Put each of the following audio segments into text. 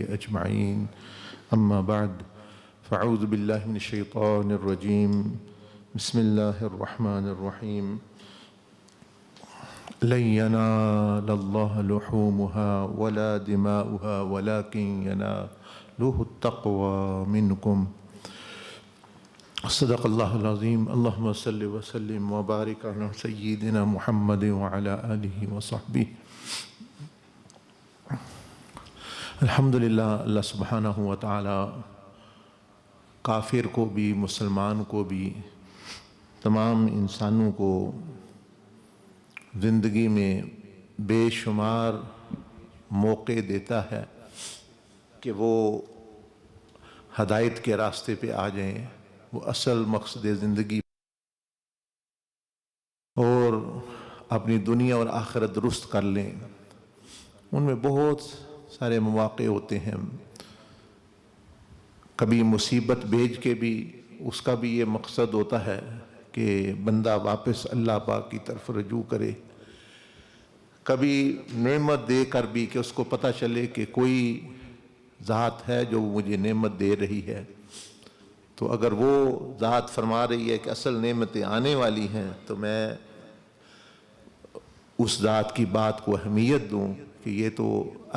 أجمعين أما بعد فأعوذ بالله من الشيطان الرجيم بسم الله الرحمن الرحيم لن ينال الله لحومها ولا دماؤها ولكن يناله التقوى منكم صدق الله العظيم اللهم صل وسلم وبارك على سيدنا محمد وعلى آله وصحبه الحمدللہ اللہ سبحانہ و تعالی کافر کو بھی مسلمان کو بھی تمام انسانوں کو زندگی میں بے شمار موقع دیتا ہے کہ وہ ہدایت کے راستے پہ آ جائیں، وہ اصل مقصد زندگی اور اپنی دنیا اور آخرت درست کر لیں۔ ان میں بہت سارے مواقع ہوتے ہیں، کبھی مصیبت بھیج کے بھی اس کا بھی یہ مقصد ہوتا ہے کہ بندہ واپس اللہ پاک کی طرف رجوع کرے، کبھی نعمت دے کر بھی کہ اس کو پتہ چلے کہ کوئی ذات ہے جو مجھے نعمت دے رہی ہے، تو اگر وہ ذات فرما رہی ہے کہ اصل نعمتیں آنے والی ہیں تو میں اس ذات کی بات کو اہمیت دوں کہ یہ تو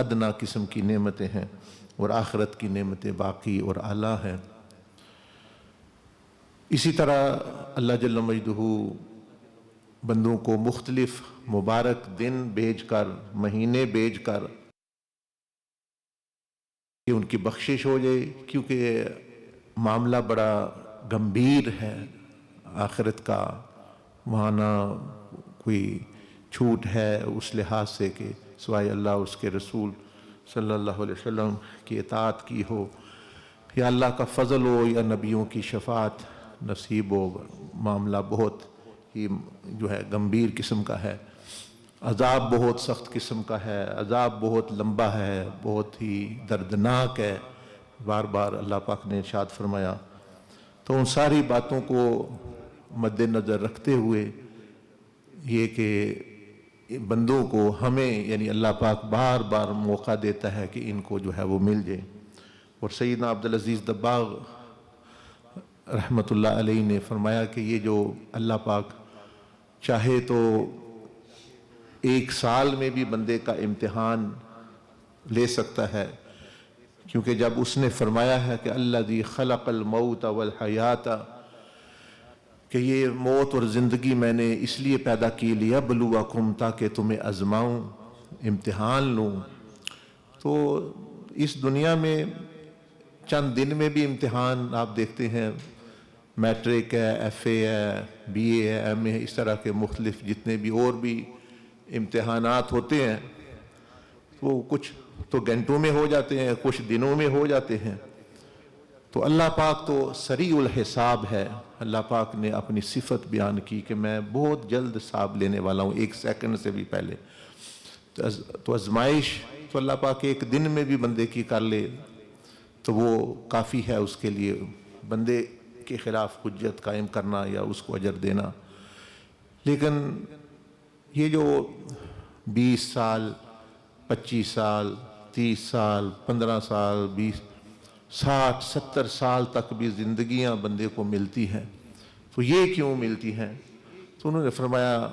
ادنا قسم کی نعمتیں ہیں اور آخرت کی نعمتیں باقی اور اعلیٰ ہیں۔ اسی طرح اللہ جل مجدہ بندوں کو مختلف مبارک دن بھیج کر، مہینے بھیج کر کہ ان کی بخشش ہو جائے، کیونکہ معاملہ بڑا گمبھیر ہے آخرت کا، وہاں نہ کوئی چھوٹ ہے اس لحاظ سے کہ سوائے اللہ اس کے رسول صلی اللہ علیہ وسلم کی اطاعت کی ہو، یا اللہ کا فضل ہو، یا نبیوں کی شفاعت نصیب ہو۔ معاملہ بہت ہی جو ہے گمبھیر قسم کا ہے، عذاب بہت سخت قسم کا ہے، عذاب بہت لمبا ہے، بہت ہی دردناک ہے، بار بار اللہ پاک نے ارشاد فرمایا۔ تو ان ساری باتوں کو مد نظر رکھتے ہوئے یہ کہ بندوں کو ہمیں یعنی اللہ پاک بار بار موقع دیتا ہے کہ ان کو جو ہے وہ مل جائے۔ اور سیدنا عبدالعزیز دباغ رحمۃ اللہ علیہ نے فرمایا کہ یہ جو اللہ پاک چاہے تو ایک سال میں بھی بندے کا امتحان لے سکتا ہے، کیونکہ جب اس نے فرمایا ہے کہ الذی خلق الموت والحیات، کہ یہ موت اور زندگی میں نے اس لیے پیدا کی لیبلوکم، تاکہ تمہیں آزماؤں، امتحان لوں، تو اس دنیا میں چند دن میں بھی امتحان آپ دیکھتے ہیں، میٹرک ہے، ایف اے ہے، بی اے ہے، ایم اے ہے، اس طرح کے مختلف جتنے بھی اور بھی امتحانات ہوتے ہیں، وہ کچھ تو گھنٹوں میں ہو جاتے ہیں، کچھ دنوں میں ہو جاتے ہیں۔ تو اللہ پاک تو سریع الحساب ہے، اللہ پاک نے اپنی صفت بیان کی کہ میں بہت جلد حساب لینے والا ہوں، ایک سیکنڈ سے بھی پہلے۔ تو آزمائش تو اللہ پاک ایک دن میں بھی بندے کی کر لے تو وہ کافی ہے اس کے لیے، بندے کے خلاف حجت قائم کرنا یا اس کو اجر دینا۔ لیکن یہ جو 20 سال، 25 سال، 30 سال، 15 سال، 60 70 سال تک بھی زندگیاں بندے کو ملتی ہیں، تو یہ کیوں ملتی ہیں؟ تو انہوں نے فرمایا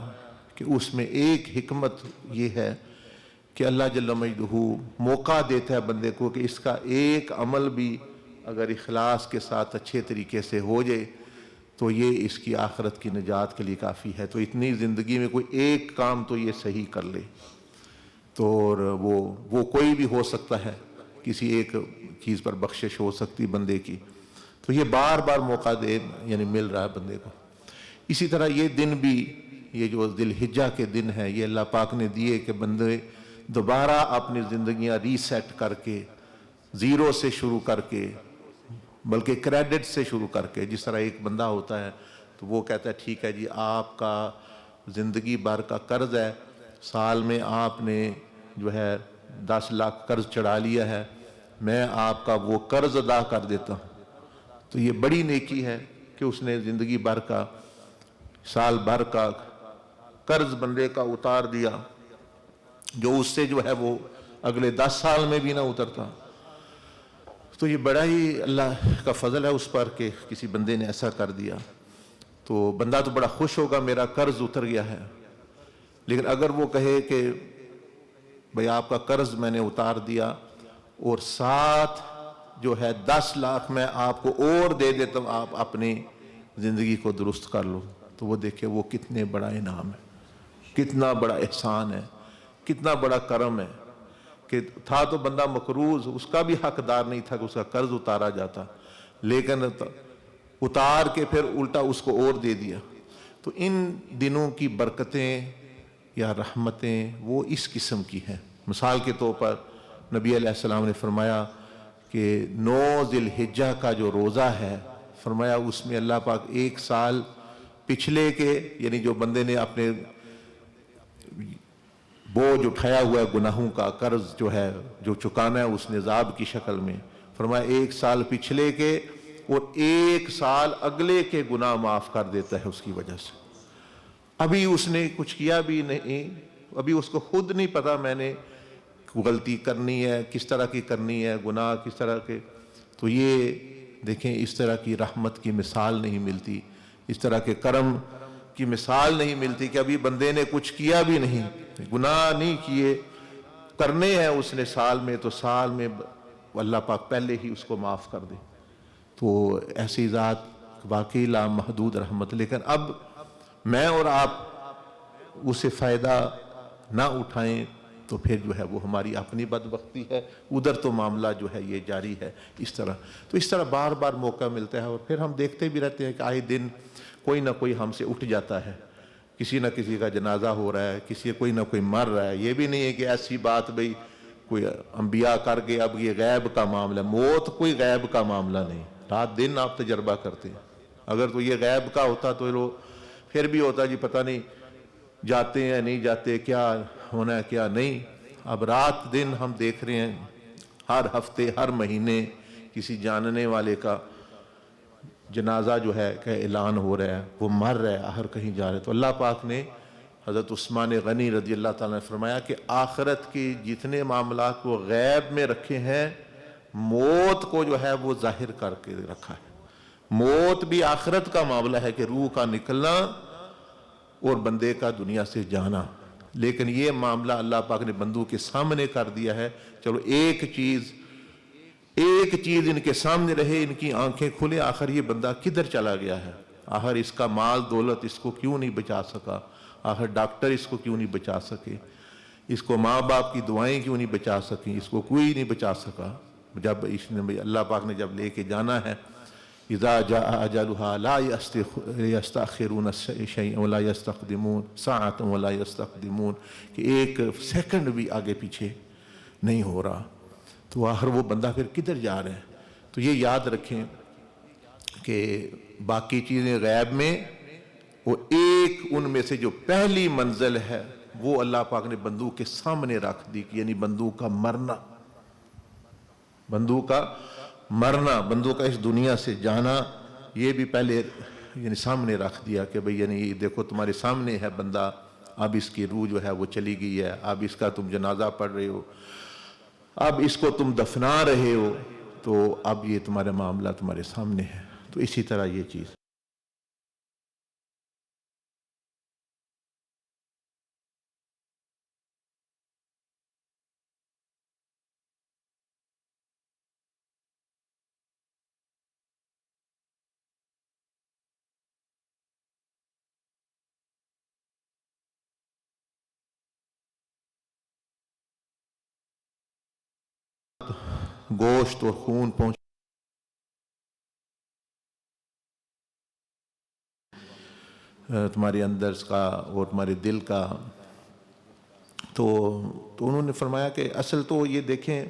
کہ اس میں ایک حکمت یہ ہے کہ اللہ جل مجدہ موقع دیتا ہے بندے کو کہ اس کا ایک عمل بھی اگر اخلاص کے ساتھ اچھے طریقے سے ہو جائے تو یہ اس کی آخرت کی نجات کے لیے کافی ہے۔ تو اتنی زندگی میں کوئی ایک کام تو یہ صحیح کر لے تو وہ کوئی بھی ہو سکتا ہے، کسی ایک چیز پر بخشش ہو سکتی بندے کی، تو یہ بار بار موقع یعنی مل رہا ہے بندے کو۔ اسی طرح یہ دن بھی، یہ جو ذی الحجہ کے دن ہے، یہ اللہ پاک نے دیے کہ بندے دوبارہ اپنی زندگیاں ریسیٹ کر کے، زیرو سے شروع کر کے، بلکہ کریڈٹ سے شروع کر کے، جس طرح ایک بندہ ہوتا ہے تو وہ کہتا ہے ٹھیک ہے جی آپ کا زندگی بھر کا قرض ہے، سال میں آپ نے جو ہے 10 لاکھ قرض چڑھا لیا ہے، میں آپ کا وہ قرض ادا کر دیتا ہوں۔ تو یہ بڑی نیکی ہے کہ اس نے زندگی بھر کا، سال بھر کا قرض بندے کا اتار دیا، جو اس سے جو ہے وہ اگلے 10 سال میں بھی نہ اترتا۔ تو یہ بڑا ہی اللہ کا فضل ہے اس پر کہ کسی بندے نے ایسا کر دیا، تو بندہ تو بڑا خوش ہوگا میرا قرض اتر گیا ہے، لیکن اگر وہ کہے کہ بھئی آپ کا قرض میں نے اتار دیا اور ساتھ جو ہے 10 لاکھ میں آپ کو اور دے دیتا ہوں، آپ اپنی زندگی کو درست کر لو، تو وہ دیکھے وہ کتنے بڑا انعام ہے، کتنا بڑا احسان ہے، کتنا بڑا کرم ہے کہ تھا تو بندہ مقروض، اس کا بھی حقدار نہیں تھا کہ اس کا قرض اتارا جاتا، لیکن اتار کے پھر الٹا اس کو اور دے دیا۔ تو ان دنوں کی برکتیں یا رحمتیں وہ اس قسم کی ہیں۔ مثال کے طور پر نبی علیہ السلام نے فرمایا کہ 9 ذی الحجہ کا جو روزہ ہے، فرمایا اس میں اللہ پاک 1 سال پچھلے کے، یعنی جو بندے نے اپنے بوجھ اٹھایا ہوا ہے گناہوں کا، قرض جو ہے جو چکانا ہے اس نصاب کی شکل میں، فرمایا 1 سال پچھلے کے اور 1 سال اگلے کے گناہ معاف کر دیتا ہے اس کی وجہ سے۔ ابھی اس نے کچھ کیا بھی نہیں، ابھی اس کو خود نہیں پتا میں نے غلطی کرنی ہے، کس طرح کی کرنی ہے، گناہ کس طرح کے، تو یہ دیکھیں اس طرح کی رحمت کی مثال نہیں ملتی، اس طرح کے کرم کی مثال نہیں ملتی کہ ابھی بندے نے کچھ کیا بھی نہیں، گناہ نہیں کیے، کرنے ہیں اس نے سال میں، تو سال میں اللہ پاک پہلے ہی اس کو معاف کر دے۔ تو ایسی ذات واقعی لامحدود رحمت، لیکن اب میں اور آپ اسے فائدہ نہ اٹھائیں تو پھر جو ہے وہ ہماری اپنی بدبختی ہے، ادھر تو معاملہ جو ہے یہ جاری ہے اس طرح۔ تو اس طرح بار بار موقع ملتا ہے، اور پھر ہم دیکھتے بھی رہتے ہیں کہ آئے دن کوئی نہ کوئی ہم سے اٹھ جاتا ہے، کسی نہ کسی کا جنازہ ہو رہا ہے، کسی کوئی نہ کوئی مر رہا ہے۔ یہ بھی نہیں ہے کہ ایسی بات بھئی کوئی انبیاء کر کے اب یہ غیب کا معاملہ، موت کوئی غیب کا معاملہ نہیں، رات دن آپ تجربہ کرتے ہیں۔ اگر تو یہ غیب کا ہوتا تو لوگ پھر بھی ہوتا جی پتہ نہیں جاتے ہیں نہیں جاتے، کیا ہونا ہے کیا نہیں۔ اب رات دن ہم دیکھ رہے ہیں، ہر ہفتے ہر مہینے کسی جاننے والے کا جنازہ جو ہے کہ اعلان ہو رہا ہے، وہ مر رہا ہے، آخر کہیں جا رہا ہے۔ تو اللہ پاک نے حضرت عثمان غنی رضی اللہ تعالیٰ نے فرمایا کہ آخرت کی جتنے معاملات وہ غیب میں رکھے ہیں، موت کو جو ہے وہ ظاہر کر کے رکھا ہے۔ موت بھی آخرت کا معاملہ ہے کہ روح کا نکلنا اور بندے کا دنیا سے جانا، لیکن یہ معاملہ اللہ پاک نے بندوں کے سامنے کر دیا ہے۔ چلو ایک چیز ان کے سامنے رہے، ان کی آنکھیں کھلے، آخر یہ بندہ کدھر چلا گیا ہے، آخر اس کا مال دولت اس کو کیوں نہیں بچا سکا، آخر ڈاکٹر اس کو کیوں نہیں بچا سکے، اس کو ماں باپ کی دعائیں کیوں نہیں بچا سکیں، اس کو کوئی نہیں بچا سکا۔ جب اللہ پاک نے جب لے کے جانا ہے، اذا جاء اجلها لا يستأخرون شيئا ولا يستقدمون ساعة ولا يستقدمون، کہ ایک سیکنڈ بھی آگے پیچھے نہیں ہو رہا۔ تو آخر وہ بندہ پھر کدھر جا رہا ہے؟ تو یہ یاد رکھیں کہ باقی چیزیں غیب میں، اور ایک ان میں سے جو پہلی منزل ہے وہ اللہ پاک نے بندوں کے سامنے رکھ دی، یعنی بندوں کا مرنا، بندوں کا اس دنیا سے جانا، یہ بھی پہلے یعنی سامنے رکھ دیا کہ بھئی یعنی یہ دیکھو تمہارے سامنے ہے بندہ، اب اس کی روح جو ہے وہ چلی گئی ہے، اب اس کا تم جنازہ پڑھ رہے ہو، اب اس کو تم دفنا رہے ہو، تو اب یہ تمہارا معاملہ تمہارے سامنے ہے۔ تو اسی طرح یہ چیز گوشت اور خون پہنچ تمہارے اندر کا اور تمہارے دل کا، تو انہوں نے فرمایا کہ اصل تو یہ دیکھیں،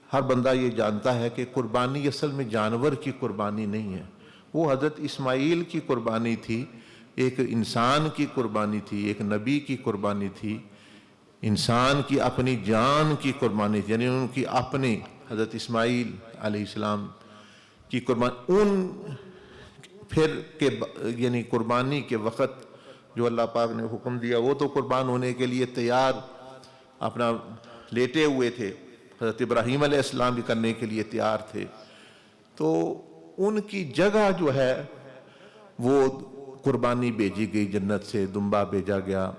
ہر بندہ یہ جانتا ہے کہ قربانی اصل میں جانور کی قربانی نہیں ہے، وہ حضرت اسماعیل کی قربانی تھی، ایک انسان کی قربانی تھی، ایک نبی کی قربانی تھی، انسان کی اپنی جان کی قربانی تھی، یعنی ان کی اپنی حضرت اسماعیل علیہ السلام کی قربانی، ان پھر کے یعنی قربانی کے وقت جو اللہ پاک نے حکم دیا وہ تو قربان ہونے کے لیے تیار اپنا لیٹے ہوئے تھے، حضرت ابراہیم علیہ السلام بھی کرنے کے لیے تیار تھے، تو ان کی جگہ جو ہے وہ قربانی بھیجی گئی، جنت سے دمبا بھیجا گیا،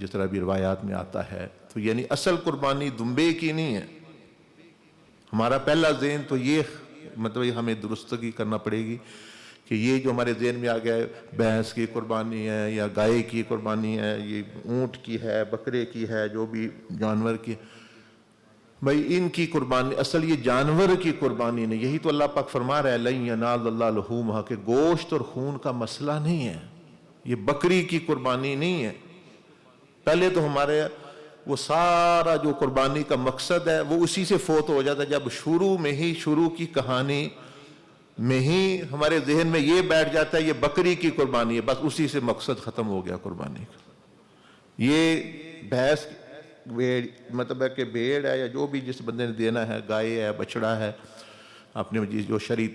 جس طرح بھی روایات میں آتا ہے۔ تو یعنی اصل قربانی دمبے کی نہیں ہے۔ ہمارا پہلا ذہن تو یہ مطلب ہمیں درستگی کرنا پڑے گی کہ یہ جو ہمارے ذہن میں آ گیا ہے بھینس کی قربانی ہے یا گائے کی قربانی ہے، یہ اونٹ کی ہے، بکرے کی ہے، جو بھی جانور کی، بھائی ان کی قربانی اصل یہ جانور کی قربانی نہیں۔ یہی تو اللہ پاک فرما رہا ہے لَن يَنَالَ اللَّهَ لُحُومُهَا، کہ گوشت اور خون کا مسئلہ نہیں ہے، یہ بکری کی قربانی نہیں ہے۔ پہلے تو ہمارے وہ سارا جو قربانی کا مقصد ہے وہ اسی سے فوت ہو جاتا ہے، جب شروع میں ہی شروع کی کہانی میں ہی ہمارے ذہن میں یہ بیٹھ جاتا ہے یہ بکری کی قربانی ہے، بس اسی سے مقصد ختم ہو گیا قربانی کا۔ یہ بھینس مطلب ہے کہ بھیڑ ہے یا جو بھی جس بندے نے دینا ہے، گائے ہے، بچڑا ہے، اپنے جو شرعی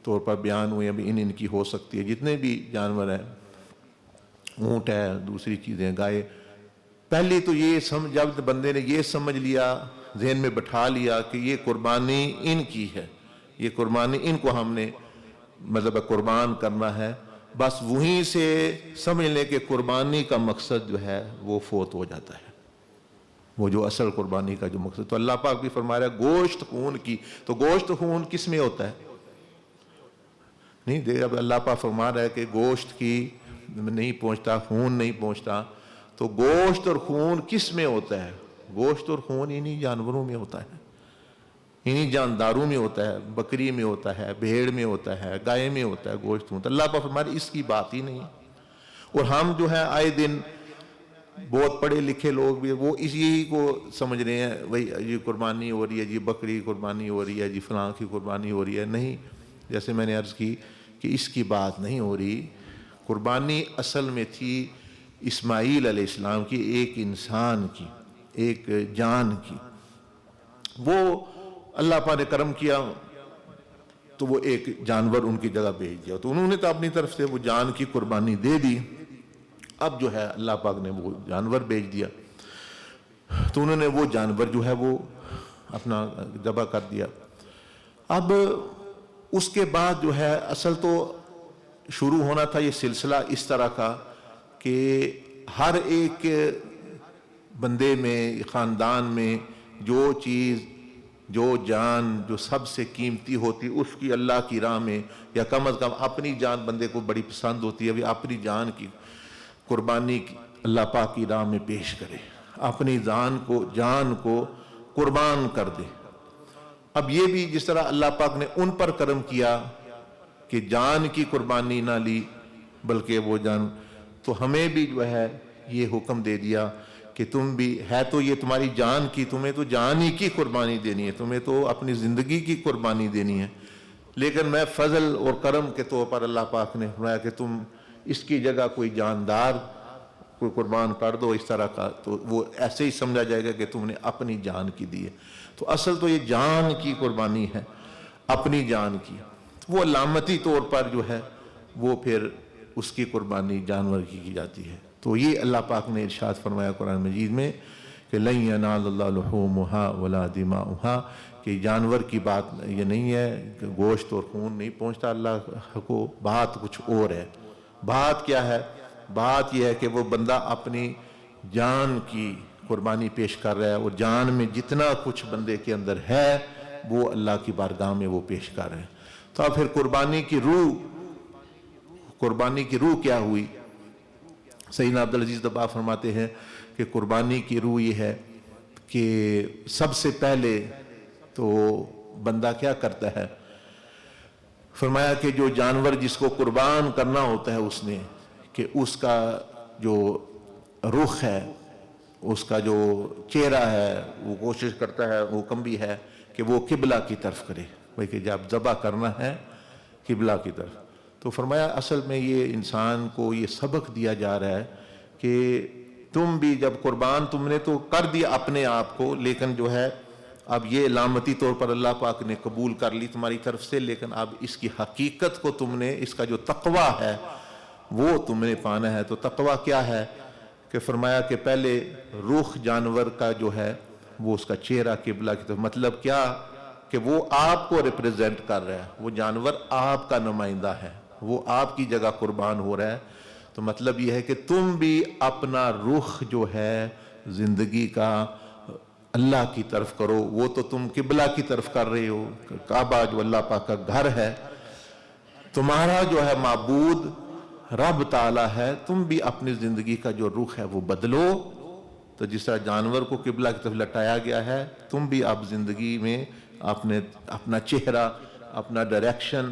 طور پر بیان ہوئے ابھی ان کی ہو سکتی ہے، جتنے بھی جانور ہیں، اونٹ ہے، دوسری چیزیں گائے، پہلی تو یہ جب بندے نے یہ سمجھ لیا، ذہن میں بٹھا لیا کہ یہ قربانی ان کی ہے، یہ قربانی ان کو ہم نے مطلب قربان کرنا ہے، بس وہیں سے سمجھ لیں کہ قربانی کا مقصد جو ہے وہ فوت ہو جاتا ہے، وہ جو اصل قربانی کا جو مقصد۔ تو اللہ پاک بھی فرما رہا ہے گوشت خون کی، تو گوشت خون کس میں ہوتا ہے؟ نہیں دیکھ، اب اللہ پاک فرما رہا ہے کہ گوشت کی نہیں پہنچتا، خون نہیں پہنچتا، تو گوشت اور خون کس میں ہوتا ہے؟ گوشت اور خون انہی جانوروں میں ہوتا ہے، انہی جانداروں میں ہوتا ہے، بکری میں ہوتا ہے، بھیڑ میں ہوتا ہے، گائے میں ہوتا ہے گوشت خون۔ تو اللہ پاک فرما رہا ہے اس کی بات ہی نہیں ہے۔ اور ہم جو ہے آئے دن بہت پڑھے لکھے لوگ بھی وہ اسی کو سمجھ رہے ہیں، وہی جی قربانی ہو رہی ہے، جی بکری قربانی ہو رہی ہے، جی فلاں کی قربانی ہو رہی ہے۔ نہیں، جیسے میں نے عرض کی کہ اس کی بات نہیں ہو رہی۔ قربانی اصل میں تھی اسماعیل علیہ السلام کی، ایک انسان کی، ایک جان کی۔ وہ اللہ پاک نے کرم کیا تو وہ ایک جانور ان کی جگہ بھیج دیا، تو انہوں نے تو اپنی طرف سے وہ جان کی قربانی دے دی۔ اب جو ہے اللہ پاک نے وہ جانور بھیج دیا، تو انہوں نے وہ جانور جو ہے وہ اپنا ذبح کر دیا۔ اب اس کے بعد جو ہے اصل تو شروع ہونا تھا یہ سلسلہ اس طرح کا کہ ہر ایک بندے میں، خاندان میں جو چیز، جو جان جو سب سے قیمتی ہوتی اس کی اللہ کی راہ میں، یا کم از کم اپنی جان بندے کو بڑی پسند ہوتی ہے، ابھی اپنی جان کی قربانی اللہ پاک کی راہ میں پیش کرے، اپنی جان کو قربان کر دے۔ اب یہ بھی جس طرح اللہ پاک نے ان پر کرم کیا کہ جان کی قربانی نہ لی بلکہ وہ جان، تو ہمیں بھی جو ہے یہ حکم دے دیا کہ تم بھی ہے تو یہ تمہاری جان کی، تمہیں تو جان ہی کی قربانی دینی ہے، تمہیں تو اپنی زندگی کی قربانی دینی ہے، لیکن میں فضل اور کرم کے طور پر اللہ پاک نے فرمایا کہ تم اس کی جگہ کوئی جاندار کوئی قربان کر دو اس طرح کا، تو وہ ایسے ہی سمجھا جائے گا کہ تم نے اپنی جان کی دی ہے۔ تو اصل تو یہ جان کی قربانی ہے، اپنی جان کی، وہ علامتی طور پر جو ہے وہ پھر اس کی قربانی جانور کی جاتی ہے۔ تو یہ اللہ پاک نے ارشاد فرمایا قرآن مجید میں کہ لَن يَنَالَ اللَّهُ لُحُومُهَا وَلَا دِمَاؤُهَا، کہ جانور کی بات یہ نہیں ہے کہ گوشت اور خون نہیں پہنچتا اللہ کو، بات کچھ اور ہے۔ بات کیا ہے؟ بات یہ ہے کہ وہ بندہ اپنی جان کی قربانی پیش کر رہا ہے، اور جان میں جتنا کچھ بندے کے اندر ہے وہ اللہ کی بارگاہ میں وہ پیش کر رہے ہیں۔ تو اب پھر قربانی کی روح کیا ہوئی؟ سیدنا عبدالعزیز دباغ فرماتے ہیں کہ قربانی کی روح یہ ہے کہ سب سے پہلے تو بندہ کیا کرتا ہے؟ فرمایا کہ جو جانور جس کو قربان کرنا ہوتا ہے اس نے، کہ اس کا جو رخ ہے، اس کا جو چہرہ ہے، وہ کوشش کرتا ہے، حکم بھی ہے کہ وہ قبلہ کی طرف کرے، بھئی کہ جب ذبح کرنا ہے قبلہ کی طرف۔ تو فرمایا اصل میں یہ انسان کو یہ سبق دیا جا رہا ہے کہ تم بھی جب قربان تم نے تو کر دیا اپنے آپ کو، لیکن جو ہے اب یہ علامتی طور پر اللہ پاک نے قبول کر لی تمہاری طرف سے، لیکن اب اس کی حقیقت کو تم نے، اس کا جو تقویٰ ہے وہ تم نے پانا ہے۔ تو تقویٰ کیا ہے؟ کہ فرمایا کہ پہلے رخ جانور کا جو ہے وہ اس کا چہرہ قبلہ کی طرف، مطلب کیا کہ وہ آپ کو ریپریزنٹ کر رہا ہے، وہ جانور آپ کا نمائندہ ہے، وہ آپ کی جگہ قربان ہو رہا ہے۔ تو مطلب یہ ہے کہ تم بھی اپنا رخ جو ہے زندگی کا اللہ کی طرف کرو، وہ تو تم قبلہ کی طرف کر رہے ہو، کعبہ جو اللہ پاک کا گھر ہے، تمہارا جو ہے معبود رب تعالیٰ ہے، تم بھی اپنی زندگی کا جو رخ ہے وہ بدلو۔ تو جس طرح جانور کو قبلہ کی طرف لٹایا گیا ہے، تم بھی اب زندگی میں اپنا چہرہ، اپنا ڈائریکشن،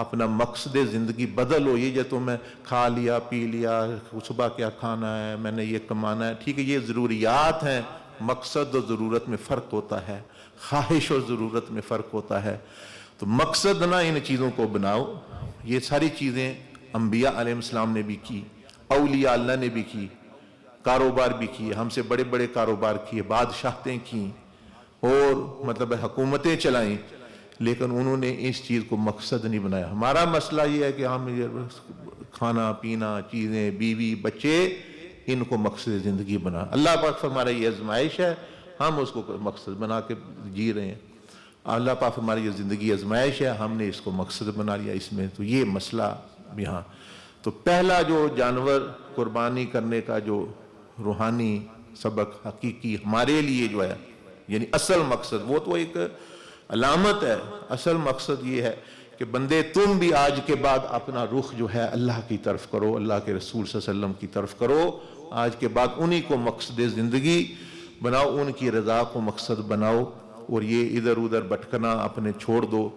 اپنا مقصد زندگی بدلو۔ یہ جو تمہیں کھا لیا پی لیا، صبح کیا کھانا ہے، میں نے یہ کمانا ہے، ٹھیک ہے، یہ ضروریات ہیں، مقصد اور ضرورت میں فرق ہوتا ہے، خواہش اور ضرورت میں فرق ہوتا ہے۔ تو مقصد نہ ان چیزوں کو بناؤ۔ یہ ساری چیزیں انبیاء علیہ السلام نے بھی کی، اولیاء اللہ نے بھی کی، کاروبار بھی کیے، ہم سے بڑے بڑے کاروبار کیے، بادشاہتیں کیں اور مطلب حکومتیں چلائیں، لیکن انہوں نے اس چیز کو مقصد نہیں بنایا۔ ہمارا مسئلہ یہ ہے کہ ہم کھانا پینا، چیزیں، بیوی، بچے، ان کو مقصد زندگی بنا۔ اللہ پاک فرما رہا ہے یہ آزمائش ہے، ہم اس کو مقصد بنا کے جی رہے ہیں۔ اللہ پاک فرما رہا ہے یہ زندگی آزمائش ہے، ہم نے اس کو مقصد بنا لیا اس میں۔ تو یہ مسئلہ یہاں تو پہلا جو جانور قربانی کرنے کا جو روحانی سبق حقیقی ہمارے لیے جو ہے، یعنی اصل مقصد، وہ تو ایک علامت ہے، اصل مقصد یہ ہے کہ بندے تم بھی آج کے بعد اپنا رخ جو ہے اللہ کی طرف کرو، اللہ کے رسول صلی اللہ علیہ وسلم کی طرف کرو۔ آج کے بعد انہی کو مقصد زندگی بناؤ، ان کی رضا کو مقصد بناؤ، اور یہ ادھر ادھر بھٹکنا اپنے چھوڑ دو۔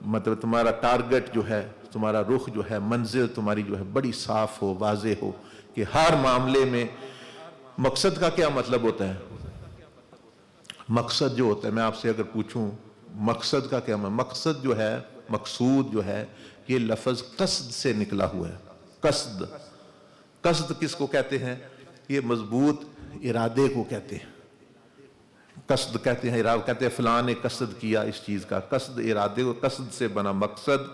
مطلب تمہارا ٹارگٹ جو ہے، تمہارا رخ جو ہے، منزل تمہاری جو ہے بڑی صاف ہو، واضح ہو، کہ ہر معاملے میں مقصد کا کیا مطلب ہوتا ہے؟ مقصد جو ہوتا ہے، میں آپ سے اگر پوچھوں مقصد کا کیا مقصد جو ہے، مقصود جو ہے، یہ لفظ قصد سے نکلا ہوا ہے۔ قصد، قصد کس کو کہتے ہیں؟ یہ مضبوط ارادے کو کہتے ہیں۔ قصد کہتے ہیں، ارادہ کہتے ہیں فلاں نے قصد کیا اس چیز کا، قصد ارادے کو، قصد سے بنا مقصد،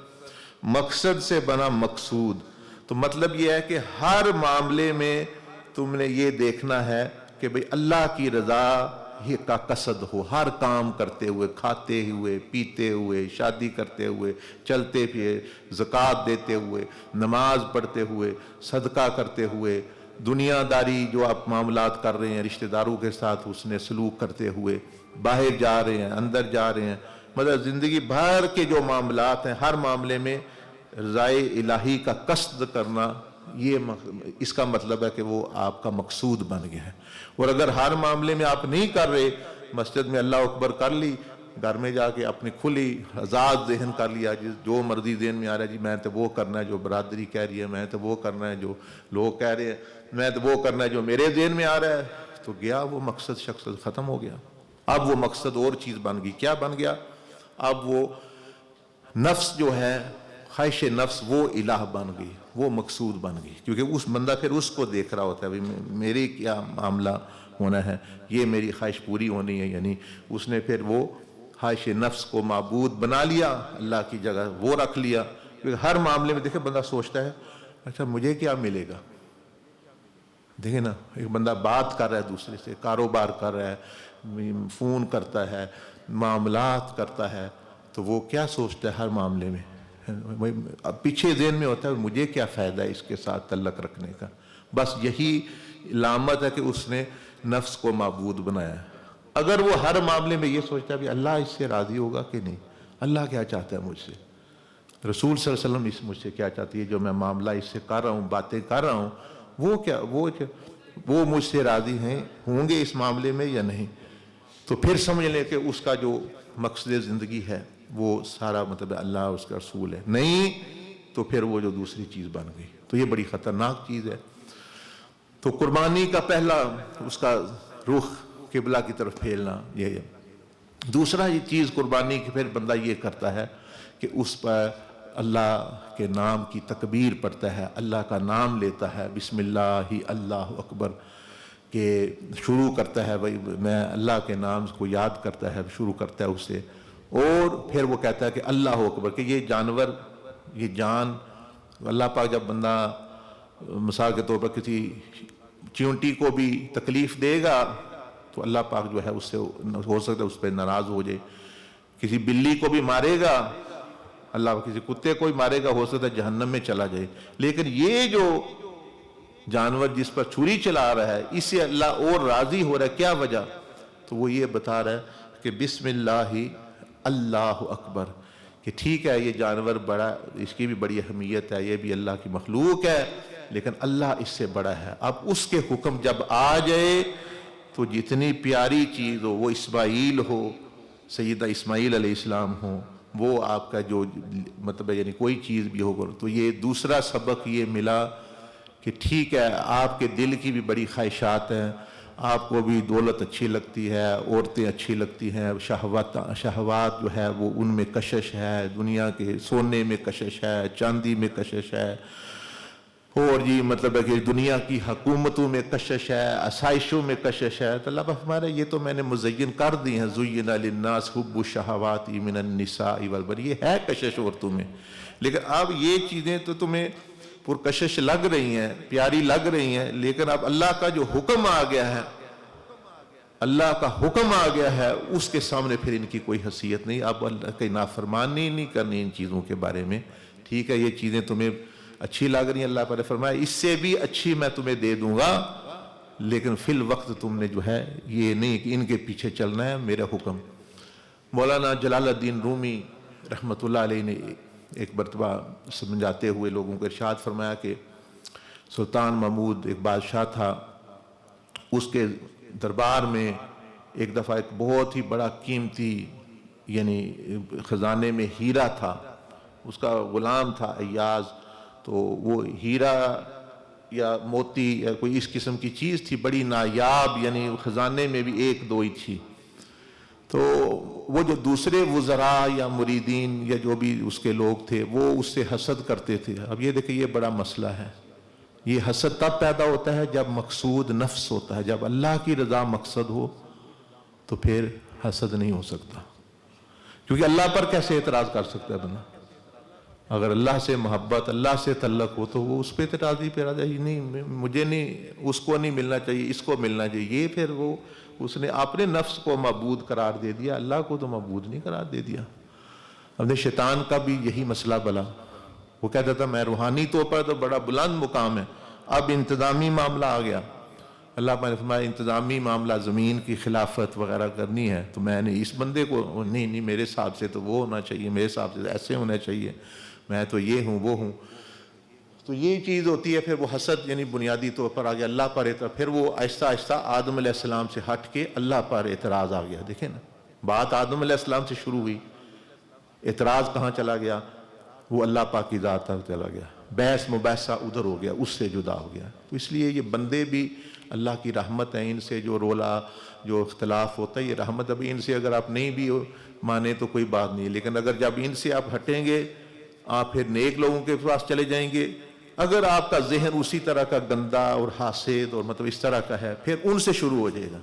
مقصد سے بنا مقصود۔ تو مطلب یہ ہے کہ ہر معاملے میں تم نے یہ دیکھنا ہے کہ بھئی اللہ کی رضا ہی کا قصد ہو، ہر کام کرتے ہوئے، کھاتے ہوئے، پیتے ہوئے، شادی کرتے ہوئے، چلتے پھرے، زکوٰۃ دیتے ہوئے، نماز پڑھتے ہوئے، صدقہ کرتے ہوئے، دنیا داری جو آپ معاملات کر رہے ہیں، رشتہ داروں کے ساتھ اس نے سلوک کرتے ہوئے، باہر جا رہے ہیں، اندر جا رہے ہیں، مطلب زندگی بھر کے جو معاملات ہیں، ہر معاملے میں رضائے الہی کا قصد کرنا، یہ اس کا مطلب ہے کہ وہ آپ کا مقصود بن گیا ہے۔ اور اگر ہر معاملے میں آپ نہیں کر رہے، مسجد میں اللہ اکبر کر لی، گھر میں جا کے اپنی کھلی آزاد ذہن کر لیا، جو مرضی ذہن میں آ رہا ہے، جی میں تو وہ کرنا ہے جو برادری کہہ رہی ہے، میں تو وہ کرنا ہے جو لوگ کہہ رہے ہیں، میں تو وہ کرنا ہے جو میرے ذہن میں آ رہا ہے، تو گیا وہ مقصد، شخص ختم ہو گیا۔ اب وہ مقصد اور چیز بن گئی، کیا بن گیا؟ اب وہ نفس جو ہے، خواہش نفس، وہ الہ بن گئی، وہ مقصود بن گئی، کیونکہ اس بندہ پھر اس کو دیکھ رہا ہوتا ہے، میری کیا معاملہ ہونا ہے، یہ میری خواہش پوری ہونی ہے، یعنی اس نے پھر وہ خواہش نفس کو معبود بنا لیا، اللہ کی جگہ وہ رکھ لیا۔ کیونکہ ہر معاملے میں دیکھیں بندہ سوچتا ہے اچھا مجھے کیا ملے گا، دیکھیں نا، ایک بندہ بات کر رہا ہے دوسرے سے، کاروبار کر رہا ہے، فون کرتا ہے، معاملات کرتا ہے، تو وہ کیا سوچتا ہے ہر معاملے میں؟ پیچھے ذہن میں ہوتا ہے مجھے کیا فائدہ ہے اس کے ساتھ تعلق رکھنے کا؟ بس یہی علامت ہے کہ اس نے نفس کو معبود بنایا ہے۔ اگر وہ ہر معاملے میں یہ سوچتا ہے کہ اللہ اس سے راضی ہوگا کہ نہیں، اللہ کیا چاہتا ہے مجھ سے، رسول صلی اللہ علیہ وسلم اس مجھ سے کیا چاہتی ہے، جو میں معاملہ اس سے کر رہا ہوں، باتیں کر رہا ہوں، وہ مجھ سے راضی ہیں، ہوں گے اس معاملے میں یا نہیں، تو پھر سمجھ لیں کہ اس کا جو مقصد زندگی ہے وہ سارا مطلب اللہ اس کا رسول ہے، نہیں تو پھر وہ جو دوسری چیز بن گئی، تو یہ بڑی خطرناک چیز ہے۔ تو قربانی کا پہلا اس کا رخ قبلہ کی طرف پھیرنا یہ ہے۔ دوسرا یہ چیز قربانی کی پھر بندہ یہ کرتا ہے کہ اس پر اللہ کے نام کی تکبیر پڑھتا ہے، اللہ کا نام لیتا ہے، بسم اللہ اللہ اکبر، کہ شروع کرتا ہے بھائی میں اللہ کے نام کو یاد کرتا ہے، شروع کرتا ہے اسے، اور پھر وہ کہتا ہے کہ اللہ اکبر، کہ یہ جانور، یہ جان، اللہ پاک جب بندہ مثال کے طور پر کسی چیونٹی کو بھی تکلیف دے گا تو اللہ پاک جو ہے اس سے ہو سکتا ہے اس پہ ناراض ہو جائے. کسی بلی کو بھی مارے گا اللہ، کسی کتے کو بھی مارے گا ہو سکتا ہے جہنم میں چلا جائے. لیکن یہ جو جانور جس پر چھری چلا رہا ہے اس سے اللہ اور راضی ہو رہا ہے. کیا وجہ؟ تو وہ یہ بتا رہا ہے کہ بسم اللہ اللہ اکبر، کہ ٹھیک ہے یہ جانور بڑا، اس کی بھی بڑی اہمیت ہے، یہ بھی اللہ کی مخلوق ہے، لیکن اللہ اس سے بڑا ہے. اب اس کے حکم جب آ جائے تو جتنی پیاری چیز ہو، وہ اسماعیل ہو، سیدہ اسماعیل علیہ السلام ہو، وہ آپ کا جو مطلب یعنی کوئی چیز بھی ہوگا. تو یہ دوسرا سبق یہ ملا کہ ٹھیک ہے آپ کے دل کی بھی بڑی خواہشات ہیں، آپ کو بھی دولت اچھی لگتی ہے، عورتیں اچھی لگتی ہیں، شہوات جو ہے وہ ان میں کشش ہے، دنیا کے سونے میں کشش ہے، چاندی میں کشش ہے، اور جی مطلب ہے کہ دنیا کی حکومتوں میں کشش ہے، آسائشوں میں کشش ہے. تو اللہ ہمارا یہ تو میں نے مزین کر دی ہیں، زُيِّنَ لِلنَّاسِ حُبُّ الشَّهَوَاتِ مِنَ النِّسَاءِ وَالْبَنِينَ، یہ ہے کشش عورتوں میں. لیکن اب یہ چیزیں تو تمہیں پرکشش لگ رہی ہیں، پیاری لگ رہی ہیں، لیکن اب اللہ کا جو حکم آ گیا ہے، اللہ کا حکم آ گیا ہے، اس کے سامنے پھر ان کی کوئی حیثیت نہیں. اب اللہ کی نافرمانی نہیں کرنی ان چیزوں کے بارے میں. ٹھیک ہے یہ چیزیں تمہیں اچھی لگ رہی ہیں، اللہ پر فرمایا اس سے بھی اچھی میں تمہیں دے دوں گا، لیکن فی الوقت تم نے جو ہے یہ نہیں کہ ان کے پیچھے چلنا ہے، میرا حکم. مولانا جلال الدین رومی رحمۃ اللہ علیہ نے ایک مرتبہ سمجھاتے ہوئے لوگوں کو ارشاد فرمایا کہ سلطان محمود ایک بادشاہ تھا، اس کے دربار میں ایک دفعہ ایک بہت ہی بڑا قیمتی یعنی خزانے میں ہیرا تھا. اس کا غلام تھا ایاز، تو وہ ہیرا یا موتی یا کوئی اس قسم کی چیز تھی بڑی نایاب، یعنی خزانے میں بھی ایک دو ہی تھی. تو وہ جو دوسرے وزراء یا مریدین یا جو بھی اس کے لوگ تھے وہ اس سے حسد کرتے تھے. اب یہ دیکھیں یہ بڑا مسئلہ ہے. یہ حسد تب پیدا ہوتا ہے جب مقصود نفس ہوتا ہے. جب اللہ کی رضا مقصد ہو تو پھر حسد نہیں ہو سکتا، کیونکہ اللہ پر کیسے اعتراض کر سکتا ہے بندہ؟ اگر اللہ سے محبت، اللہ سے تعلق ہو تو وہ اس پہ اعتراضی پہ راضی نہیں، مجھے نہیں، اس کو نہیں ملنا چاہیے، اس کو ملنا چاہیے. یہ پھر وہ اس نے اپنے نفس کو معبود قرار دے دیا، اللہ کو تو معبود نہیں قرار دے دیا. اپنے شیطان کا بھی یہی مسئلہ بلا. وہ کہتا تھا میں روحانی طور پر تو بڑا بلند مقام ہے، اب انتظامی معاملہ آ گیا. اللہ پاک نے فرمایا انتظامی معاملہ زمین کی خلافت وغیرہ کرنی ہے تو میں نے اس بندے کو نہیں میرے حساب سے تو وہ ہونا چاہیے، میرے حساب سے ایسے ہونا چاہیے، میں تو یہ ہوں وہ ہوں. تو یہ چیز ہوتی ہے. پھر وہ حسد یعنی بنیادی طور پر آ گیا اللہ پر اعتراض. پھر وہ آہستہ آہستہ آدم علیہ السلام سے ہٹ کے اللہ پر اعتراض آ گیا. دیکھیں نا، بات آدم علیہ السلام سے شروع ہوئی، اعتراض کہاں چلا گیا؟ وہ اللہ پاک کی ذات تک چلا گیا. بحث مباحثہ ادھر ہو گیا، اس سے جدا ہو گیا. تو اس لیے یہ بندے بھی اللہ کی رحمت ہے. ان سے جو رولا جو اختلاف ہوتا ہے یہ رحمت. ابھی ان سے اگر آپ نہیں بھی مانے تو کوئی بات نہیں، لیکن اگر جب ان سے آپ ہٹیں گے، آپ پھر نیک لوگوں کے پاس چلے جائیں گے. اگر آپ کا ذہن اسی طرح کا گندا اور حاسد اور مطلب اس طرح کا ہے، پھر ان سے شروع ہو جائے گا.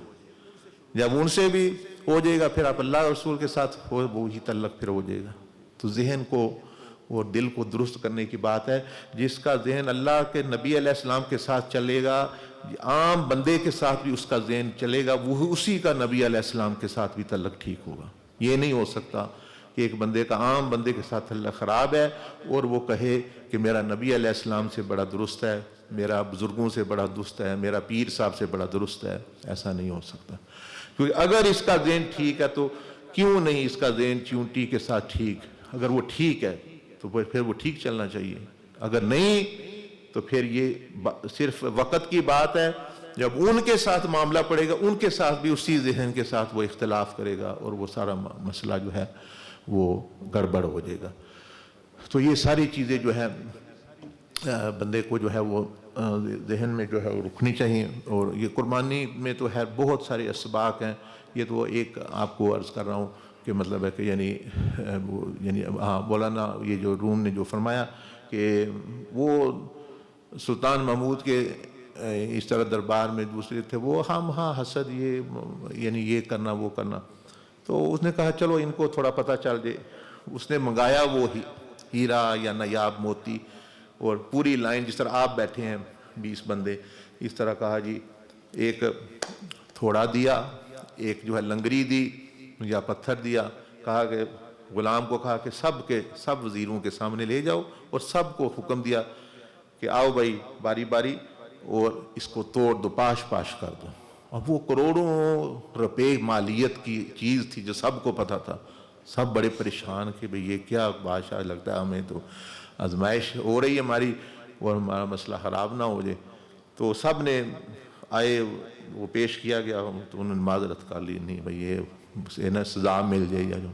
جب ان سے بھی ہو جائے گا پھر آپ اللہ رسول کے ساتھ وہی تعلق پھر ہو جائے گا. تو ذہن کو اور دل کو درست کرنے کی بات ہے. جس کا ذہن اللہ کے نبی علیہ السلام کے ساتھ چلے گا، عام بندے کے ساتھ بھی اس کا ذہن چلے گا، وہ اسی کا نبی علیہ السلام کے ساتھ بھی تعلق ٹھیک ہوگا. یہ نہیں ہو سکتا کہ ایک بندے کا عام بندے کے ساتھ اللہ خراب ہے اور وہ کہے کہ میرا نبی علیہ السلام سے بڑا درست ہے، میرا بزرگوں سے بڑا درست ہے، میرا پیر صاحب سے بڑا درست ہے. ایسا نہیں ہو سکتا. کیونکہ اگر اس کا ذہن ٹھیک ہے تو کیوں نہیں اس کا ذہن چونٹی کے ساتھ ٹھیک؟ اگر وہ ٹھیک ہے تو پھر وہ ٹھیک چلنا چاہیے. اگر نہیں تو پھر یہ صرف وقت کی بات ہے. جب ان کے ساتھ معاملہ پڑے گا ان کے ساتھ بھی اسی ذہن کے ساتھ وہ اختلاف کرے گا اور وہ سارا مسئلہ جو ہے وہ گڑبڑ ہو جائے گا. تو یہ ساری چیزیں جو ہے بندے کو جو ہے وہ ذہن میں جو ہے وہ رکھنی چاہیے. اور یہ قربانی میں تو ہے بہت سارے اسباق ہیں. یہ تو ایک آپ کو عرض کر رہا ہوں کہ مطلب ہے کہ یعنی ہاں مولانا یہ جو روم نے جو فرمایا کہ وہ سلطان محمود کے اس طرح دربار میں دوسرے تھے وہ ہاں حسد یہ یعنی یہ کرنا وہ کرنا. تو اس نے کہا چلو ان کو تھوڑا پتہ چل جائے. اس نے منگایا وہ ہیرا یا نایاب موتی اور پوری لائن جس طرح آپ بیٹھے ہیں 20 بندے، اس طرح کہا جی ایک تھوڑا دیا ایک جو ہے لنگری دی یا پتھر دیا، کہا کہ غلام کو کہا کہ سب وزیروں کے سامنے لے جاؤ، اور سب کو حکم دیا کہ آؤ بھائی باری باری اور اس کو توڑ دو، پاش پاش کر دو۔ اب وہ کروڑوں روپے مالیت کی چیز تھی جو سب کو پتہ تھا، سب بڑے پریشان کہ بھئی یہ کیا بادشاہ، لگتا ہے ہمیں تو آزمائش ہو رہی ہے ہماری اور ہمارا مسئلہ خراب نہ ہو جائے۔ تو سب نے آئے، وہ پیش کیا گیا، تو انہوں نے معذرت کر لی، نہیں بھئی یہ نا سزا مل جائے یا جو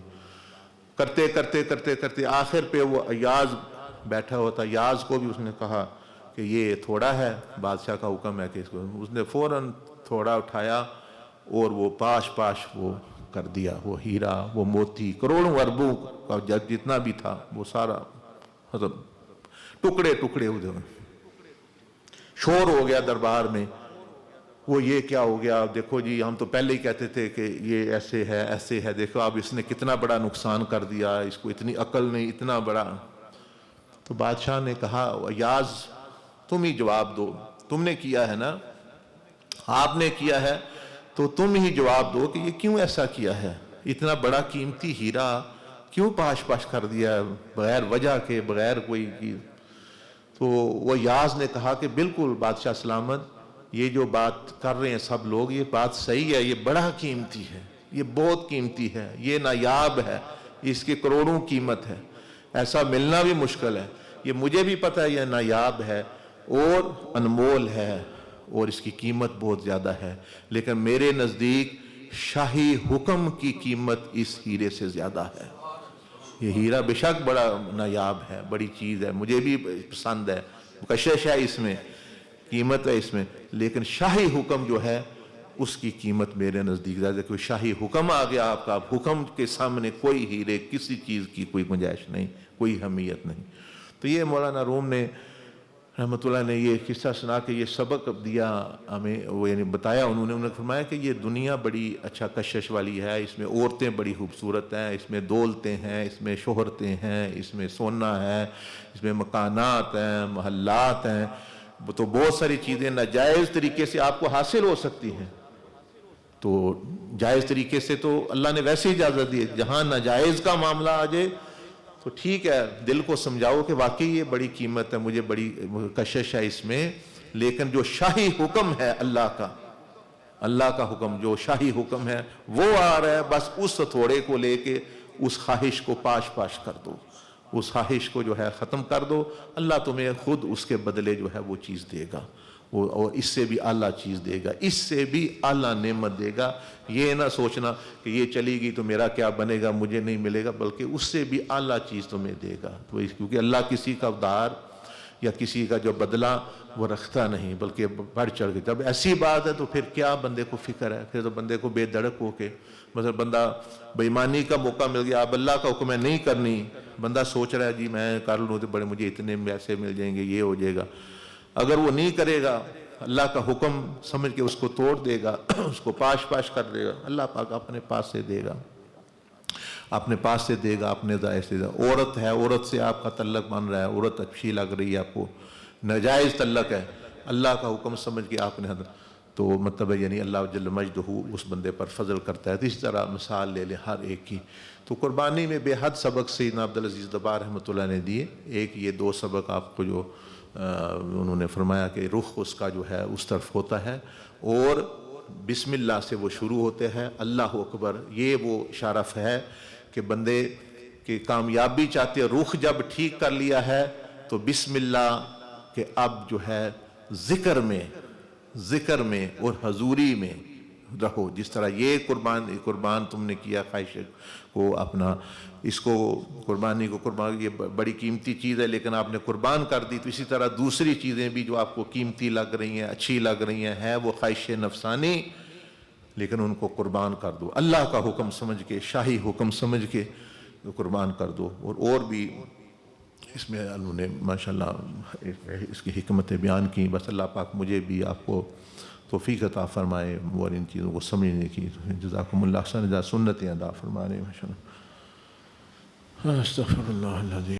کرتے کرتے کرتے کرتے آخر پہ وہ ایاز بیٹھا ہوتا، ایاز کو بھی اس نے کہا کہ یہ تھوڑا ہے، بادشاہ کا حکم ہے کہ اس کو، اس نے فوراً تھوڑا اٹھایا اور وہ پاش پاش وہ کر دیا، وہ ہیرا، وہ موتی، کروڑوں اربوں کا جتنا بھی تھا وہ سارا مطلب ٹکڑے ٹکڑے ادھر۔ شور ہو گیا دربار میں، وہ یہ کیا ہو گیا، دیکھو جی ہم تو پہلے ہی کہتے تھے کہ یہ ایسے ہے، دیکھو اب اس نے کتنا بڑا نقصان کر دیا، اس کو اتنی عقل نہیں، اتنا بڑا۔ تو بادشاہ نے کہا ایاز تم ہی جواب دو، تم نے کیا ہے نا، آپ نے کیا ہے تو تم ہی جواب دو کہ یہ کیوں ایسا کیا ہے، اتنا بڑا قیمتی ہیرا کیوں پاش پاش کر دیا بغیر وجہ کے، بغیر کوئی کی۔ تو وہ ایاز نے کہا کہ بالکل بادشاہ سلامت، یہ جو بات کر رہے ہیں سب لوگ، یہ بات صحیح ہے، یہ بڑا قیمتی ہے، یہ بہت قیمتی ہے، یہ نایاب ہے، اس کی کروڑوں قیمت ہے، ایسا ملنا بھی مشکل ہے، یہ مجھے بھی پتہ ہے یہ نایاب ہے اور انمول ہے اور اس کی قیمت بہت زیادہ ہے، لیکن میرے نزدیک شاہی حکم کی قیمت اس ہیرے سے زیادہ ہے۔ یہ ہیرا بے شک بڑا نایاب ہے، بڑی چیز ہے، مجھے بھی پسند ہے، کشش ہے اس میں، قیمت ہے اس میں، لیکن شاہی حکم جو ہے اس کی قیمت میرے نزدیک زیادہ ہے۔ کوئی شاہی حکم آ گیا آپ کا، حکم کے سامنے کوئی ہیرے کسی چیز کی کوئی گنجائش نہیں، کوئی اہمیت نہیں۔ تو یہ مولانا روم نے رحمۃ اللہ نے یہ قصہ سنا کہ یہ سبق دیا ہمیں، وہ یعنی بتایا انہوں نے فرمایا کہ یہ دنیا بڑی اچھا کشش والی ہے، اس میں عورتیں بڑی خوبصورت ہیں، اس میں دولتیں ہیں، اس میں شہرتیں ہیں، اس میں سونا ہے، اس میں مکانات ہیں، محلات ہیں، تو بہت ساری چیزیں ناجائز طریقے سے آپ کو حاصل ہو سکتی ہیں۔ تو جائز طریقے سے تو اللہ نے ویسے اجازت دی ہے، جہاں ناجائز کا معاملہ آ جائے تو ٹھیک ہے، دل کو سمجھاؤ کہ واقعی یہ بڑی قیمت ہے، مجھے بڑی کشش ہے اس میں، لیکن جو شاہی حکم ہے اللہ کا حکم، جو شاہی حکم ہے وہ آ رہا ہے، بس اس تھوڑے کو لے کے اس خواہش کو پاش پاش کر دو، اس خواہش کو جو ہے ختم کر دو، اللہ تمہیں خود اس کے بدلے جو ہے وہ چیز دے گا، اور اس سے بھی اعلیٰ چیز دے گا، اس سے بھی اعلیٰ نعمت دے گا۔ یہ نہ سوچنا کہ یہ چلی گئی تو میرا کیا بنے گا، مجھے نہیں ملے گا، بلکہ اس سے بھی اعلیٰ چیز تمہیں دے گا، کیونکہ اللہ کسی کا ادھار یا کسی کا جو بدلہ وہ رکھتا نہیں، بلکہ بڑھ چڑھ کے، جب ایسی بات ہے تو پھر کیا بندے کو فکر ہے، پھر تو بندے کو بے دڑک ہو کے، مثلا بندہ بے ایمانی کا موقع مل گیا، اب اللہ کا حکم ہے نہیں کرنی، بندہ سوچ رہا ہے جی میں کر لوں تو بڑے مجھے اتنے پیسے مل جائیں گے، یہ ہو جائے گا، اگر وہ نہیں کرے گا اللہ کا حکم سمجھ کے اس کو توڑ دے گا، اس کو پاش پاش کر دے گا، اللہ پاک اپنے پاس سے دے گا، اپنے پاس سے دے گا، اپنے ذائقے سے دے گا۔ عورت ہے، عورت سے آپ کا تعلق بن رہا ہے، عورت اچھی لگ رہی ہے آپ کو، ناجائز تعلق ہے، اللہ کا حکم سمجھ کے آپ نے تو مطلب ہے یعنی اللہ جل مجدہ اس بندے پر فضل کرتا ہے۔ تو اس طرح مثال لے لیں ہر ایک کی۔ تو قربانی میں بے حد سبق سیدنا عبدالعزیز دبار رحمۃ اللہ نے دیے، ایک یہ دو سبق آپ کو جو انہوں نے فرمایا کہ رخ اس کا جو ہے اس طرف ہوتا ہے، اور بسم اللہ سے وہ شروع ہوتے ہیں، اللہ اکبر، یہ وہ شرف ہے کہ بندے کی کامیابی چاہتے ہیں، رخ جب ٹھیک کر لیا ہے تو بسم اللہ کہ اب جو ہے ذکر میں اور حضوری میں رہو، جس طرح یہ قربان تم نے کیا خواہش کو اپنا، اس کو قربانی کو قربان، یہ بڑی قیمتی چیز ہے لیکن آپ نے قربان کر دی، تو اسی طرح دوسری چیزیں بھی جو آپ کو قیمتی لگ رہی ہیں، اچھی لگ رہی ہیں، ہے وہ خواہش نفسانی، لیکن ان کو قربان کر دو، اللہ کا حکم سمجھ کے، شاہی حکم سمجھ کے قربان کر دو۔ اور بھی اس میں انہوں نے ماشاءاللہ اس کی حکمتیں بیان کی، بس اللہ پاک مجھے بھی آپ کو توفیق عطا فرمائے اور ان چیزوں کو سمجھنے کی، جزاکم اللہ احسن، سنتیں ادا فرمائے ماشاءاللہ۔ استغفر اللہ العظیم۔